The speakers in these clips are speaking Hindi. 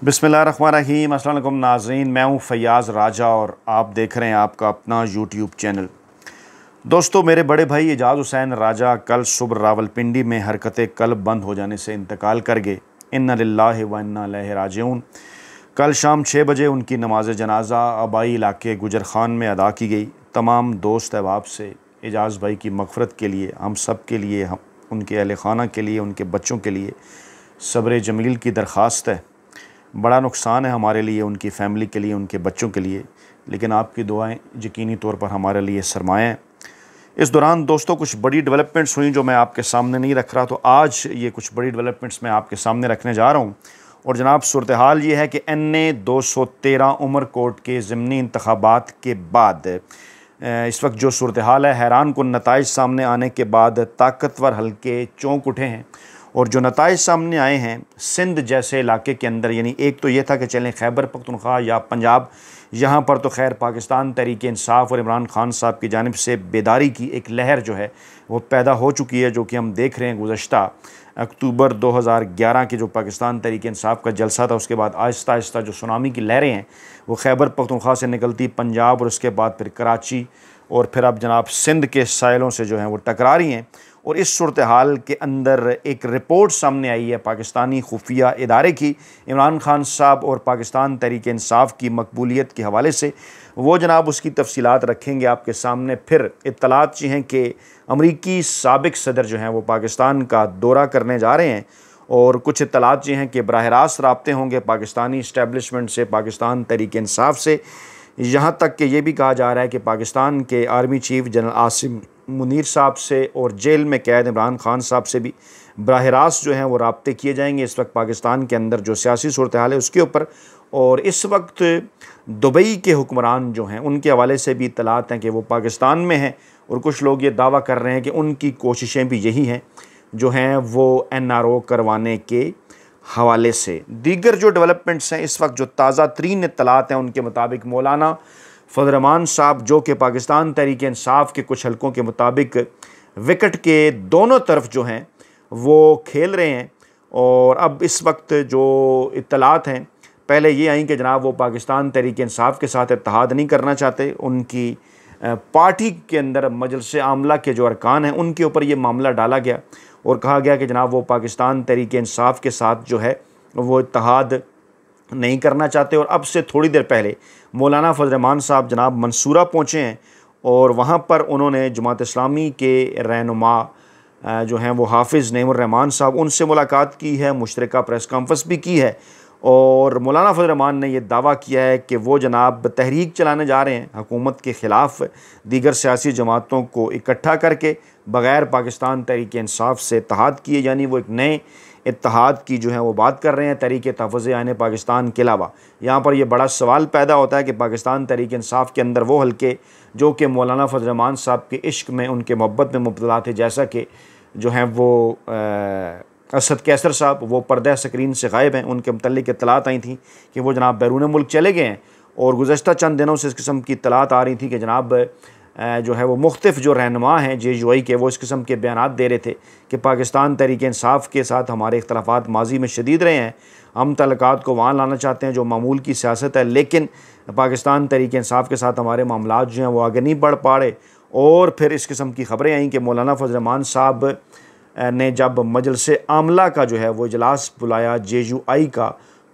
बिस्मिल्लाहिर्रहमानिर्रहीम। अस्सलाम वालेकुम नाज़रीन, मैं हूँ फ़याज़ राजा और आप देख रहे हैं आपका अपना यूट्यूब चैनल। दोस्तों, मेरे बड़े भाई एजाज़ हुसैन राजा कल सुबह रावलपिंडी में हरकत कल्ब बंद हो जाने से इंतकाल कर गए। इन्ना लिल्लाहि व इन्ना इलैहि राजिऊन। कल शाम 6 बजे उनकी नमाज जनाजा आबाई इलाके गुजर खान में अदा की गई। तमाम दोस्त अहबाब से एजाज़ भाई की मग़फ़िरत के लिए, हम सब के लिए, हम उनके अहले खाना के लिए, उनके बच्चों के लिए सब्र जमील की दरख्वास्त है। बड़ा नुकसान है हमारे लिए, उनकी फ़ैमिली के लिए, उनके बच्चों के लिए, लेकिन आपकी दुआएं यकीनी तौर पर हमारे लिए सरमाया हैं। इस दौरान दोस्तों कुछ बड़ी डेवलपमेंट्स हुई जो मैं आपके सामने नहीं रख रहा, तो आज ये कुछ बड़ी डेवलपमेंट्स मैं आपके सामने रखने जा रहा हूँ। और जनाब, सूरत हाल ये है कि NA 213 उमरकोट के ज़िमनी इंतखाबात के बाद इस वक्त जो सूरत हाल है, हैरान कुन नताइज सामने आने के बाद ताकतवर हल्के चौंक उठे हैं। और जो नताइज सामने आए हैं सिंध जैसे इलाके के अंदर, यानी एक तो ये था कि चलें खैबर पख्तूनख्वा या पंजाब, यहाँ पर तो खैर पाकिस्तान तहरीक इंसाफ और इमरान खान साहब की जानिब से बेदारी की एक लहर जो है वो पैदा हो चुकी है, जो कि हम देख रहे हैं। गुज़श्ता अक्टूबर 2011 के जो पाकिस्तान तहरीक इंसाफ का जलसा था, उसके बाद आहिस्ता आहिस्ता जो सुनामी की लहरें हैं वो खैबर पख्तूनख्वा से निकलती पंजाब और उसके बाद फिर कराची और फिर अब जनाब सिंध के साइलों से जो हैं वो टकरा रही हैं। और इस सूरत हाल के अंदर एक रिपोर्ट सामने आई है पाकिस्तानी खुफिया इदारे की, इमरान खान साहब और पाकिस्तान तहरीक इंसाफ की मकबूलियत के हवाले से। वो जनाब उसकी तफसीलात रखेंगे आपके सामने। फिर इत्तलात ये हैं कि अमरीकी साबिक सदर जो हैं वो पाकिस्तान का दौरा करने जा रहे हैं, और कुछ इत्तलात ये हैं कि बराह रास्त राब्ते होंगे पाकिस्तानी इस्टेबलिशमेंट से, पाकिस्तान तहरीक इंसाफ से। यहाँ तक कि ये भी कहा जा रहा है कि पाकिस्तान के army chief general Asim Munir साहब से और जेल में कैद इमरान खान साहब से भी बराह रास्त जो हैं वो राब्ते किए जाएंगे इस वक्त पाकिस्तान के अंदर जो सियासी सूरत हाल है उसके ऊपर। और इस वक्त दुबई के हुक्मरान जो हैं उनके हवाले से भी इत्तलात हैं कि वो पाकिस्तान में हैं, और कुछ लोग ये दावा कर रहे हैं कि उनकी कोशिशें भी यही हैं जो हैं वो NRO करवाने के हवाले से। दीगर जो डेवलपमेंट्स हैं इस वक्त, जो ताज़ा तरीन इत्तलात हैं, उनके मुताबिक मौलाना फजल रहमान साहब, जो कि पाकिस्तान तहरीक इंसाफ के कुछ हलकों के मुताबिक विकेट के दोनों तरफ जो हैं वो खेल रहे हैं। और अब इस वक्त जो इत्तलात हैं, पहले ये आई कि जनाब वो पाकिस्तान तहरीक इंसाफ के साथ इत्तेहाद नहीं करना चाहते। उनकी पार्टी के अंदर मजलिस आमला के जो अरकान हैं उनके ऊपर ये मामला डाला गया और कहा गया कि जनाब वो पाकिस्तान तहरीक इंसाफ के साथ जो है वो इत्तेहाद नहीं करना चाहते। और अब से थोड़ी देर पहले मौलाना फजल रहमान साहब जनाब मंसूरा पहुँचे हैं, और वहाँ पर उन्होंने जमात इस्लामी के रहनुमा जो हैं वो हाफिज़ नईमुर रहमान साहब, उनसे मुलाकात की है, मुश्तरका प्रेस कॉन्फ्रेंस भी की है। और मौलाना फजल रहमान ने यह दावा किया है कि वो जनाब तहरीक चलाने जा रहे हैं हुकूमत के ख़िलाफ़, दीगर सियासी जमातों को इकट्ठा करके बग़ैर पाकिस्तान तहरीक इंसाफ से इत्तेहाद किए, यानी वो एक नए इत्तेहाद की जो है वो बात कर रहे हैं तहरीक तहफ़्फ़ुज़ आइन पाकिस्तान के अलावा। यहाँ पर यह बड़ा सवाल पैदा होता है कि पाकिस्तान तहरीक इंसाफ के अंदर वो हल्के जो कि मौलाना फजल रहमान साहब के इश्क में, उनके मोहब्बत में मुब्तला थे, जैसा कि जो हैं वो असद कैसर साहब, वो पर्दा स्क्रीन से गायब हैं। उनके मुतल्लिक़ इत्तलात आई थी कि वो जनाब बैरून मुल्क चले गए हैं, और गुज़श्ता चंद दिनों से इस किस्म की इत्तलात आ रही थी कि जनाब जो है वो मुख्तलिफ़ जो रहनुमा हैं JUI के, वो इस किस्म के बयानात दे रहे थे कि पाकिस्तान तहरीक इंसाफ के साथ हमारे इख्तलाफात माजी में शदीद रहे हैं, हम तल्लुकात को वहाँ लाना चाहते हैं जो मामूल की सियासत है, लेकिन पाकिस्तान तहरीक इंसाफ के साथ हमारे मामलात जो हैं वो आगे नहीं बढ़ पा रहे। और फिर इस किस्म की ख़बरें आईं कि मौलाना फजल रहमान साहब ने जब मजलिस आमला का जो है वो इजलास बुलाया JUI का,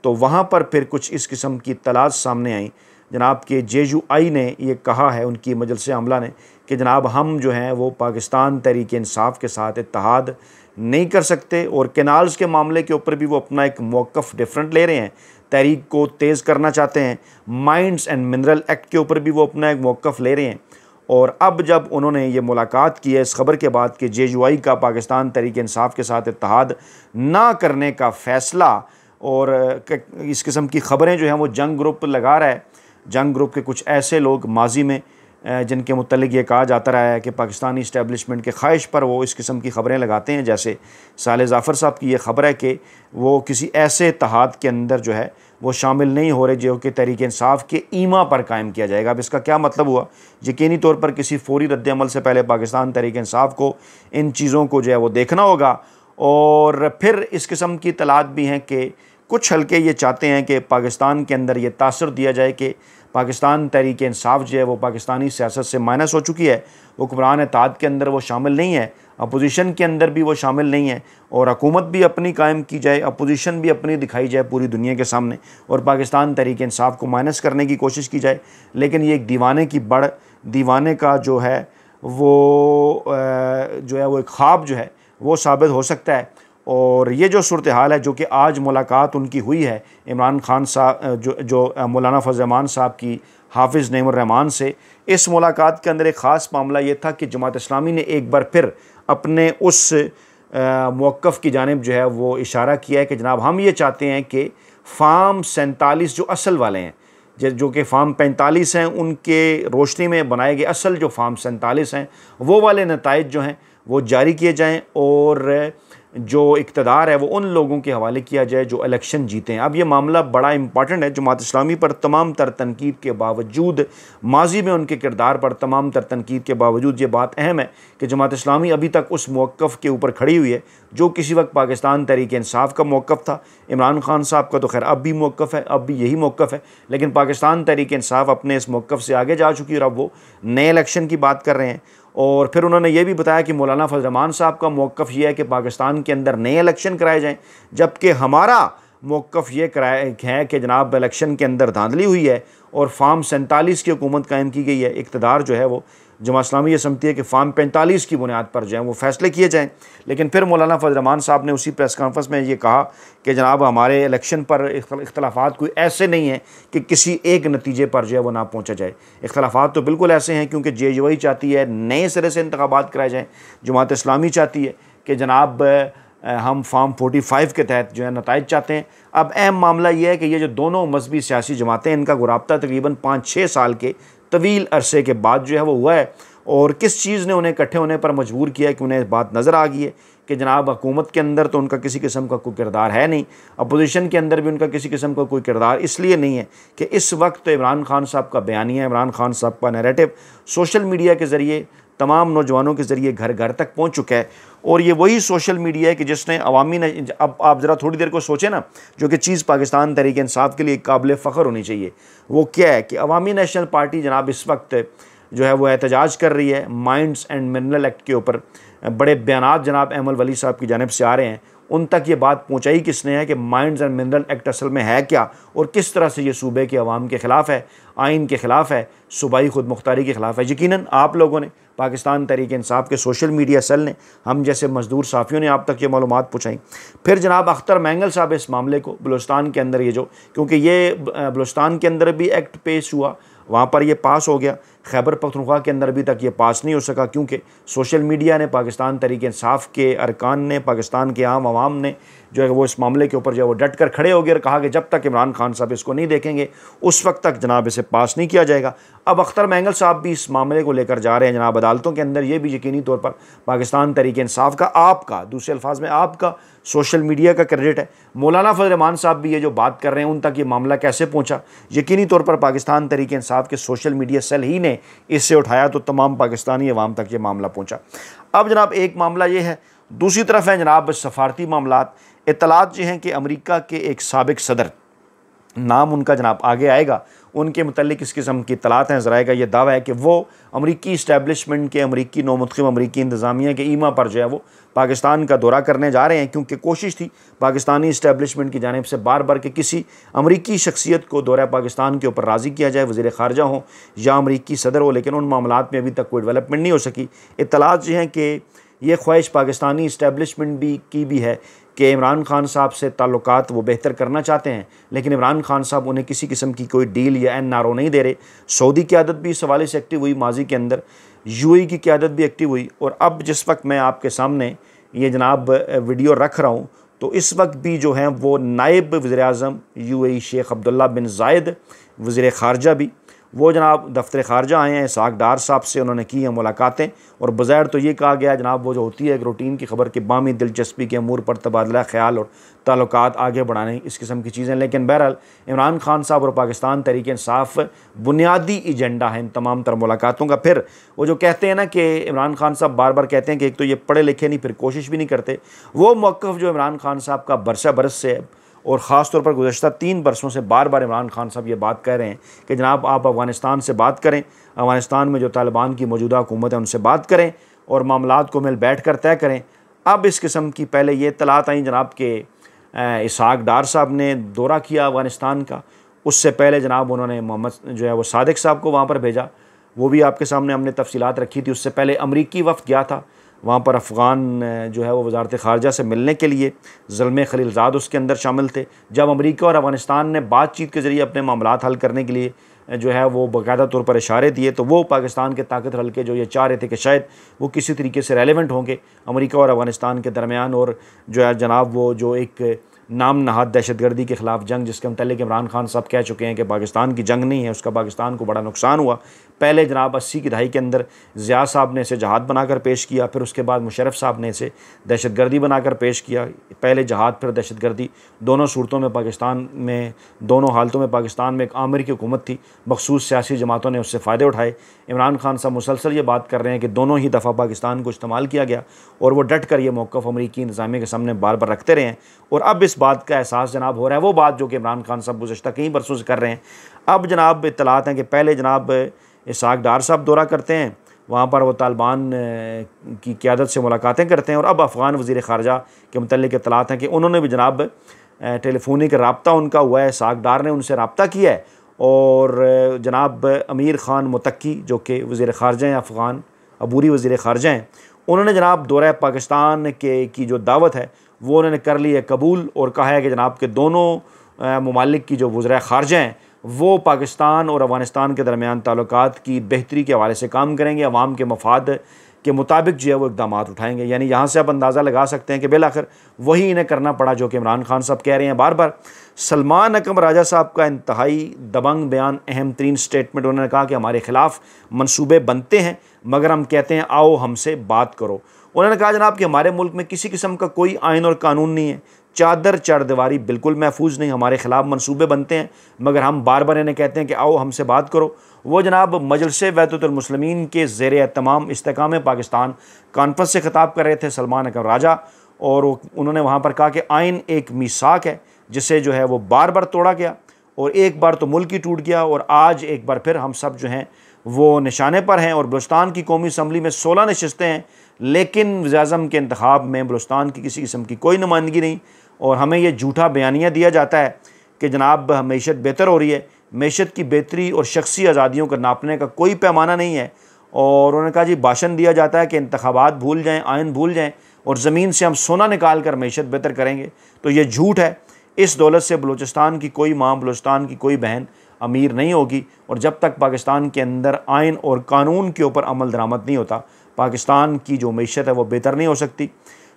तो वहाँ पर फिर कुछ इस किस्म की इत्तलात सामने आई जनाब के JUI ने ये कहा है, उनकी मजलिस आमला ने, कि जनाब हम जो हैं वो पाकिस्तान तहरीक इंसाफ के साथ इत्तेहाद नहीं कर सकते। और कैनाल्स के मामले के ऊपर भी वो अपना एक मौक़िफ़ डिफरेंट ले रहे हैं, तहरीक को तेज़ करना चाहते हैं। माइंस एंड मिनरल एक्ट के ऊपर भी वो अपना एक मौक़िफ़ ले रहे हैं। और अब जब उन्होंने ये मुलाकात की है इस खबर के बाद कि JUI का पाकिस्तान तहरीक इंसाफ के साथ इत्तेहाद ना करने का फ़ैसला, और इस किस्म की ख़बरें जो हैं वो जंग ग्रुप लगा रहा है। जंग ग्रुप के कुछ ऐसे लोग माजी में जिनके मुतल्लिक़ ये कहा जाता रहा है कि पाकिस्तानी इस्टेबलिशमेंट के ख्वाहिश पर वो इस किस्म की ख़बरें लगाते हैं, जैसे साले जाफ़र साहब की ये ख़बर है कि वो किसी ऐसे इत्तेहाद के अंदर जो है वो शामिल नहीं हो रहे जो कि तहरीक इंसाफ के ईमा पर कायम किया जाएगा। अब इसका क्या मतलब हुआ? यकीनी तौर पर किसी फ़ौरी रद्द-ए-अमल से पहले पाकिस्तान तहरीक इंसाफ को इन चीज़ों को जो है वो देखना होगा। और फिर इस किस्म की इत्तलात भी हैं कि कुछ हलके ये चाहते हैं कि पाकिस्तान के अंदर ये तासर दिया जाए कि पाकिस्तान तहरीक इंसाफ जो है वो पाकिस्तानी सियासत से माइनस हो चुकी है, हुक्मरान इत्तेहाद के अंदर वो शामिल नहीं है, अपोजिशन के अंदर भी वो शामिल नहीं है, और हुकूमत भी अपनी कायम की जाए, अपोजिशन भी अपनी दिखाई जाए पूरी दुनिया के सामने, और पाकिस्तान तहरीक इंसाफ को माइनस करने की कोशिश की जाए। लेकिन ये एक दीवाने का जो है वो एक ख्वाब जो है वो साबित हो सकता है। और ये जो सूरत हाल है जो कि आज मुलाकात उनकी हुई है इमरान खान साहब जो मौलाना फजल रहमान साहब की हाफिज़ नईमुर रहमान से, इस मुलाकात के अंदर एक ख़ास मामला ये था कि जमात इस्लामी ने एक बार फिर अपने उस मौक़िफ़ की जानिब जो है वो इशारा किया है कि जनाब हम ये चाहते हैं कि फार्म 47 जो असल वाले हैं, जो कि फार्म 45 हैं, उनके रोशनी में बनाए गए असल जो फार्म 47 हैं वो वाले नताइज जो हैं वो जारी किए जाएँ और जो इक़्तिदार है वो उन लोगों के हवाले किया जाए जो इलेक्शन जीते हैं। अब ये मामला बड़ा इंपॉर्टेंट है। जमात इस्लामी पर तमाम तर तनकीद के बावजूद, माजी में उनके किरदार पर तमाम तर तनकीद के बावजूद, ये बात अहम है कि जमात इस्लामी अभी तक उस मौक़िफ़ के ऊपर खड़ी हुई है जो किसी वक्त पाकिस्तान तहरीक इंसाफ का मौक़िफ़ था। इमरान खान साहब का तो खैर अब भी मौक़िफ़ है, अब भी यही मौक़िफ़ है, लेकिन पाकिस्तान तहरीक इंसाफ अपने इस मौक़िफ़ से आगे जा चुकी है और अब वो नए इलेक्शन की बात कर रहे हैं। और फिर उन्होंने ये भी बताया कि मौलाना फजल रहमान साहब का मौक़िफ़ ये है कि पाकिस्तान के अंदर नए इलेक्शन कराए जाएँ, जबकि हमारा मौक़िफ़ ये है कि जनाब इलेक्शन के अंदर धांधली हुई है और फार्म 47 की हुकूमत कायम की गई है। इक़्तिदार जो है वो जमात इस्लामी ये समझती है कि फार्म 45 की बुनियाद पर जो है वो फ़ैसले किए जाएँ। लेकिन फिर मौलाना फजल रहमान साहब ने उसी प्रेस कॉन्फ्रेंस में ये कहा कि जनाब हमारे इलेक्शन पर इख्तलाफात कोई ऐसे नहीं हैं कि किसी एक नतीजे पर जो है वो ना पहुँचा जाए। इख्तलाफात तो बिल्कुल ऐसे हैं क्योंकि JUI चाहती है नए सिरे से इंतखाबात कराए जाएँ, जमात इस्लामी चाहती है कि जनाब हम फार्म 45 के तहत जो है नताइज चाहते हैं। अब अहम मामला ये है कि ये जो दोनों मजहबी सियासी जमातें, इनका गुराब्ता तकरीबन 5-6 साल के तवील अरसे के बाद जो है वो हुआ है, और किस चीज़ ने उन्हें इकट्ठे होने पर मजबूर किया है कि उन्हें बात नज़र आ गई है कि जनाब हुकूमत के अंदर तो उनका किसी किस्म का कोई किरदार है नहीं, अपोजिशन के अंदर भी उनका किसी किस्म का कोई किरदार इसलिए नहीं है कि इस वक्त इमरान खान साहब का बयानिया, इमरान खान साहब का नैरेटिव सोशल मीडिया के ज़रिए तमाम नौजवानों के ज़रिए घर घर तक पहुँच चुका है। और ये वही सोशल मीडिया है कि जिसने अवामी अब आप ज़रा थोड़ी देर को सोचें ना, जो कि चीज़ पाकिस्तान तहरीक इंसाफ के लिए काबिल फ़ख्र होनी चाहिए, वो क्या है कि अवामी नेशनल पार्टी जनाब इस वक्त जो है वो एहतजाज कर रही है माइंड्स एंड मिनरल एक्ट के ऊपर। बड़े बयानात जनाब अहमद वली साहब की जानिब से आ रहे हैं, उन तक ये बात पहुँचाई किसने है कि माइंड्स एंड मिनरल एक्ट असल में है क्या और किस तरह से ये सूबे के अवाम के ख़िलाफ़ है, आइन के ख़िलाफ़ है, सूबाई खुद मुख्तारी के ख़िलाफ़ है। यकीनन आप लोगों ने, पाकिस्तान तहरीक इंसाफ के सोशल मीडिया सेल ने, हम जैसे मजदूर साफ़ियों ने आप तक ये मालूमात पहुँचाई। फिर जनाब अख्तर मैंगल साहब इस मामले को बलूचिस्तान के अंदर, ये जो क्योंकि ये बलूचिस्तान के अंदर भी एक्ट पेश हुआ, वहाँ पर ये पास हो गया, खैबर पख्तूनख्वा के अंदर अभी तक ये पास नहीं हो सका क्योंकि सोशल मीडिया ने, पाकिस्तान तहरीक इंसाफ के अरकान ने, पाकिस्तान के आम आवाम ने जो है वो इस मामले के ऊपर जो है वो डट कर खड़े हो गए और कहा कि जब तक इमरान खान साहब इसको नहीं देखेंगे उस वक्त तक जनाब इसे पास नहीं किया जाएगा। अब अख्तर मैंगल साहब भी इस मामले को लेकर जा रहे हैं जनाब अदालतों के अंदर। ये भी यकीनी तौर पर पाकिस्तान तहरीक इंसाफ का, आपका, दूसरे अल्फाज में आपका सोशल मीडिया का क्रेडिट है। मौलाना फजल रहमान साहब भी ये जो बात कर रहे हैं, उन तक ये मामला कैसे पहुँचा, यकीनी तौर पर पाकिस्तान तहरीक इंसाफ के सोशल मीडिया सेल ही ने इससे उठाया तो तमाम पाकिस्तानी अवाम तक ये मामला पहुँचा। अब जनाब एक मामला ये है, दूसरी तरफ है जनाब सफारती मामलात। इत्तलात जो हैं कि अमेरिका के एक साबिक सदर, नाम उनका जनाब आगे आएगा, उनके मुतल्लिक इस किस्म की इत्तलात हैं, ज़राए का ये दावा है कि वो अमरीकी इस्टेब्लिशमेंट के, अमरीकी नौमुतखिम अमरीकी इंतज़ामिया के ईमा पर जो है वो पाकिस्तान का दौरा करने जा रहे हैं, क्योंकि कोशिश थी पाकिस्तानी इस्टेब्लिशमेंट की जानिब से बार बार कि किसी अमरीकी शख्सियत को दौरा पाकिस्तान के ऊपर राज़ी किया जाए, वज़ीर ख़ारजा हो या अमरीकी सदर हो, लेकिन उन मामलात में अभी तक कोई डेवलपमेंट नहीं हो सकी। इत्तलात जो हैं कि ये ख्वाहिश पाकिस्तानी इस्टेब्लिशमेंट की भी है कि इमरान खान साहब से ताल्लुकात वो बेहतर करना चाहते हैं, लेकिन इमरान खान साहब उन्हें किसी किस्म की कोई डील या NRO नहीं दे रहे। सऊदी क़यादत भी इस हवाले से एक्टिव हुई माजी के अंदर, UAE की क़यादत भी एक्टिव हुई, और अब जिस वक्त मैं आपके सामने ये जनाब वीडियो रख रहा हूँ तो इस वक्त भी जो हैं वो नायब वज़ीर-ए-आज़म UAE शेख अब्दुल्ला बिन ज़ायद, वज़ीर ख़ारजा भी, वो जनाब दफ्तर ख़ारजा आए हैं, इसहाक़ डार साहब से उन्होंने की हैं मुलाकातें, और बज़ाहिर तो ये कहा गया जनाब वो जो होती है एक रूटीन की खबर कि बामी दिलचस्पी के अमूर पर तबादला ख्याल और ताल्लुकात आगे बढ़ाने, इस किस्म की चीज़ें। लेकिन बहरहाल इमरान खान साहब और पाकिस्तान तहरीक इंसाफ बुनियादी एजेंडा है इन तमाम तर मुलाकातों का। फिर वो जो कहते हैं ना कि इमरान खान साहब बार बार कहते हैं कि एक तो ये पढ़े लिखे नहीं, फिर कोशिश भी नहीं करते, वो मौक़िफ़ जो इमरान खान साहब का बरसा बरस से है और ख़ास तौर पर गुज़श्ता 3 बरसों से बार बार इमरान खान साहब ये बात कह रहे हैं कि जनाब आप अफ़गानिस्तान से बात करें, अफ़गानिस्तान में जो तालिबान की मौजूदा हुकूमत है उनसे बात करें और मामलात को मिल बैठ कर तय करें। अब इस किस्म की पहले ये इत्तलात आई जनाब के इसहाक डार साहब ने दौरा किया अफ़गानिस्तान का, उससे पहले जनाब उन्होंने मोहम्मद जो है वो सादिक साहब को वहाँ पर भेजा, वो भी आपके सामने हमने तफसीलात रखी थी। उससे पहले अमरीकी वफ़द गया था वहाँ पर अफ़गान जो है वो वज़ारत ख़ारजा से मिलने के लिए, ज़ल्मे खलीलज़ाद उसके अंदर शामिल थे। जब अमरीका और अफ़गानिस्तान ने बातचीत के ज़रिए अपने मामलात हल करने के लिए जो है वो बाकायदा तौर पर इशारे दिए, तो वो पाकिस्तान के ताकत हल्के जो ये चाह रहे थे कि शायद वो किसी तरीके से रेलेवेंट होंगे अमरीका और अफ़गानिस्तान के दरमियान, और जो है जनाब वो जो एक नाम नहाद दहशतगर्दी के ख़िलाफ़ जंग, जिसके मतलब इमरान खान साहब कह चुके हैं कि पाकिस्तान की जंग नहीं है, उसका पाकिस्तान को बड़ा नुकसान हुआ। पहले जनाब 80 की दहाई के अंदर ज़िया साहब ने इसे जहाद बनाकर पेश किया, फिर उसके बाद मुशर्रफ साहब ने इसे दहशतगर्दी बनाकर पेश किया। पहले जहाद फिर दहशतगर्दी, दोनों सूरतों में पाकिस्तान में, दोनों हालतों में पाकिस्तान में एक आमिर की हुकूमत थी, मखसूस सियासी जमातों ने उससे फ़ायदे उठाए। इमरान खान साहब मुसलसल ये बात कर रहे हैं कि दोनों ही दफ़ा पाकिस्तान को इस्तेमाल किया गया और वो डट कर ये मौक़िफ़ अमरीकी इंतज़ामिया के सामने बार बार रखते रहे हैं। और अब इस बात का एहसास जनाब हो रहा है, वो बात जो कि इमरान खान साहब गुज़श्ता कई बरसों से कर रहे हैं। अब जनाब इत्तलात हैं कि पहले जनाब इसहाक डार साहब दौरा करते हैं, वहाँ पर वो तालिबान की क़यादत से मुलाकातें करते हैं, और अब अफ़गान वज़ीर ख़ारजा के मुतल्लिक़ इत्तलात हैं कि उन्होंने भी जनाब टेलीफोनिक रब्ता उनका हुआ है, इसहाक डार ने उनसे रब्ता किया है, और जनाब अमीर ख़ान मुतक्की जो कि वज़ीर ख़ारजा हैं अफ़गान, अबूरी वज़ीर ख़ारजा हैं, उन्होंने जनाब दौरा पाकिस्तान के की जो दावत है वो उन्होंने कर ली है कबूल, और कहा है कि जनाब के दोनों ममालिक की जो वज़ीर ख़ारजा हैं वो पाकिस्तान और अफ़गानिस्तान के दरमियान ताल्लुकात की बेहतरी के हवाले से काम करेंगे, अवाम के मफाद के मुताबिक जो है वो इक़दाम उठाएंगे। यानी यहाँ से आप अंदाज़ा लगा सकते हैं कि बिलाखिर वही इन्हें करना पड़ा जो कि इमरान खान साहब कह रहे हैं बार बार। सलमान अकरम राजा साहब का इंतहाई दबंग बयान, अहम तरीन स्टेटमेंट, उन्होंने कहा कि हमारे ख़िलाफ़ मनसूबे बनते हैं मगर हम कहते हैं आओ हमसे बात करो। उन्होंने कहा जनाब कि हमारे मुल्क में किसी किस्म का कोई आइन और कानून नहीं है, चादर चारदीवारी बिल्कुल महफूज नहीं, हमारे ख़िलाफ़ मनसूबे बनते हैं मगर हम बार बार इन्हें कहते हैं कि आओ हमसे बात करो। वो जनाब मजलिस वहदतुल मुस्लिमीन के ज़ेर एहतमाम इस्तेकाम पाकिस्तान कॉन्फ्रेंस से ख़िताब कर रहे थे सलमान अकरम राजा, और उन्होंने वहाँ पर कहा कि आइन एक मीसाक है जिसे जो है वो बार बार तोड़ा गया, और एक बार तो मुल्क ही टूट गया और आज एक बार फिर हम सब जो हैं वो निशाने पर हैं। और बलूचिस्तान की कौमी असम्बली में 16 नशस्तें हैं, लेकिन वज़ीर-ए-आज़म के इंतखाब में बलूचिस्तान की किसी किस्म की कोई नुमाइंदगी नहीं, और हमें ये झूठा बयानिया दिया जाता है कि जनाब मईशत बेहतर हो रही है। मईशत की बेहतरी और शख्सी आज़ादियों को नापने का कोई पैमाना नहीं है। और उन्होंने कहा जी भाषण दिया जाता है कि इंतखाबात भूल जाएँ, आइन भूल जाएँ और ज़मीन से हम सोना निकाल कर मईशत बेहतर करेंगे, तो ये झूठ है। इस दौलत से बलूचिस्तान की कोई माँ, बलूचिस्तान की कोई बहन अमीर नहीं होगी, और जब तक पाकिस्तान के अंदर आइन और कानून के ऊपर अमल दरामद नहीं होता, पाकिस्तान की जो मईशत है वो बेहतर नहीं हो सकती।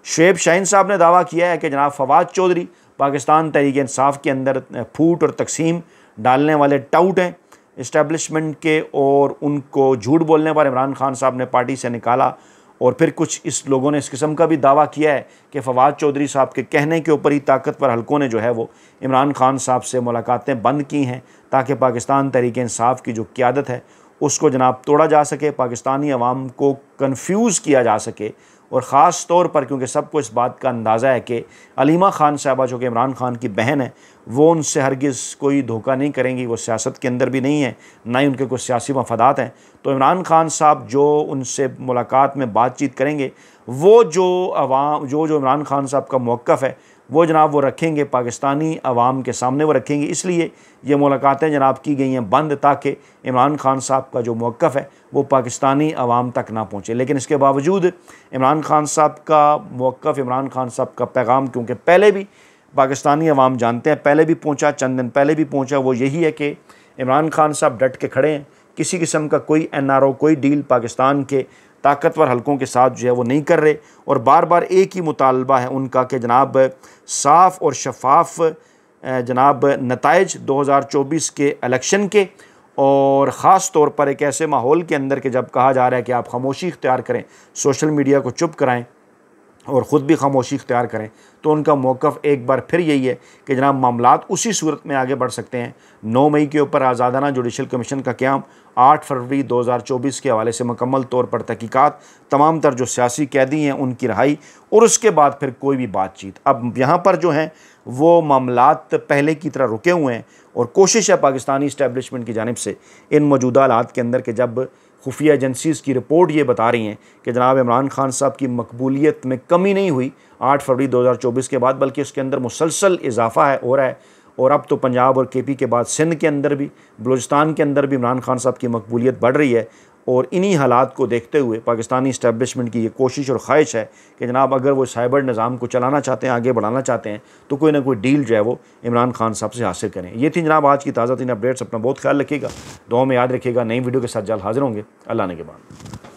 शुएब शाहीन साहब ने दावा किया है कि जनाब फवाद चौधरी पाकिस्तान तहरीक इंसाफ के अंदर फूट और तकसीम डालने वाले टाउट हैं इस्टेब्लिशमेंट के, और उनको झूठ बोलने पर इमरान खान साहब ने पार्टी से निकाला। और फिर कुछ इस लोगों ने इस किस्म का भी दावा किया है कि फवाद चौधरी साहब के कहने के ऊपर ही ताकतवर हलकों ने जो है वो इमरान खान साहब से मुलाकातें बंद की हैं ताकि पाकिस्तान तहरीक इंसाफ की जो क़यादत है उसको जनाब तोड़ा जा सके, पाकिस्तानी अवाम को कन्फ्यूज़ किया जा सके। और ख़ास तौर पर क्योंकि सबको इस बात का अंदाज़ा है कि अलीमा खान साहबा जो कि इमरान खान की बहन है, वो उनसे हरगिज़ कोई धोखा नहीं करेंगी, वो सियासत के अंदर भी नहीं है, ना ही उनके कुछ सियासी मफादात हैं। तो इमरान खान साहब जो उनसे मुलाकात में बातचीत करेंगे, वो जो अवाम जो इमरान खान साहब का मौक़िफ़ है वो जनाब वो रखेंगे, पाकिस्तानी अवाम के सामने वो रखेंगे। इसलिए ये मुलाकातें जनाब की गई हैं बंद, ताकि इमरान खान साहब का जो मौक़िफ़ है वो पाकिस्तानी अवाम तक ना पहुँचे। लेकिन इसके बावजूद इमरान खान साहब का मौक़िफ़, इमरान खान साहब का पैगाम, क्योंकि पहले भी पाकिस्तानी अवाम जानते हैं, पहले भी पहुँचा, चंद दिन पहले भी पहुँचा, वो यही है कि इमरान खान साहब डट के खड़े हैं। किसी किस्म का कोई NRO, कोई डील पाकिस्तान के ताकतवर हलकों के साथ जो है वो नहीं कर रहे, और बार बार एक ही मुतालबा है उनका कि जनाब साफ़ और शफाफ जनाब नताइज 2024 के इलेक्शन के, और ख़ास तौर पर एक ऐसे माहौल के अंदर कि जब कहा जा रहा है कि आप खामोशी इख्तियार करें, सोशल मीडिया को चुप कराएं और ख़ुद भी खामोशी इख्तियार करें, तो उनका मौक़िफ़ एक बार फिर यही है कि जनाब मामलात उसी सूरत में आगे बढ़ सकते हैं। 9 मई के ऊपर आज़ादाना जुडिशल कमीशन का क़याम, 8 फरवरी 2024 के हवाले से मुकम्मल तौर पर तहकीकात, तमाम तर जो सियासी कैदी हैं उनकी रहाई, और उसके बाद फिर कोई भी बातचीत। अब यहाँ पर जो है वो मामलात पहले की तरह रुके हुए हैं और कोशिश है पाकिस्तानी इस्टेब्लिशमेंट की जानिब से इन मौजूदा हालात के अंदर कि जब खुफिया एजेंसीज़ की रिपोर्ट ये बता रही हैं कि जनाब इमरान खान साहब की मकबूलियत में कमी नहीं हुई 8 फरवरी 2024 के बाद, बल्कि उसके अंदर मुसलसल इजाफा हो रहा है। और अब तो पंजाब और KP के बाद सिंध के अंदर भी, बलूचिस्तान के अंदर भी इमरान खान साहब की मकबूलियत बढ़ रही है। और इन्हीं हालात को देखते हुए पाकिस्तानी इस्टेब्लिशमेंट की ये कोशिश और ख्वाहिश है कि जनाब अगर वो साइबर निज़ाम को चलाना चाहते हैं, आगे बढ़ाना चाहते हैं, तो कोई ना कोई डील जो है वो इमरान खान साहब से हासिल करें। ये थी जनाब आज की ताज़ा तीन अपडेट्स। अपना बहुत ख्याल रखिएगा, दुआ में याद रखिएगा। नई वीडियो के साथ जल्द हाजिर होंगे। अल्लाह ने के बाद।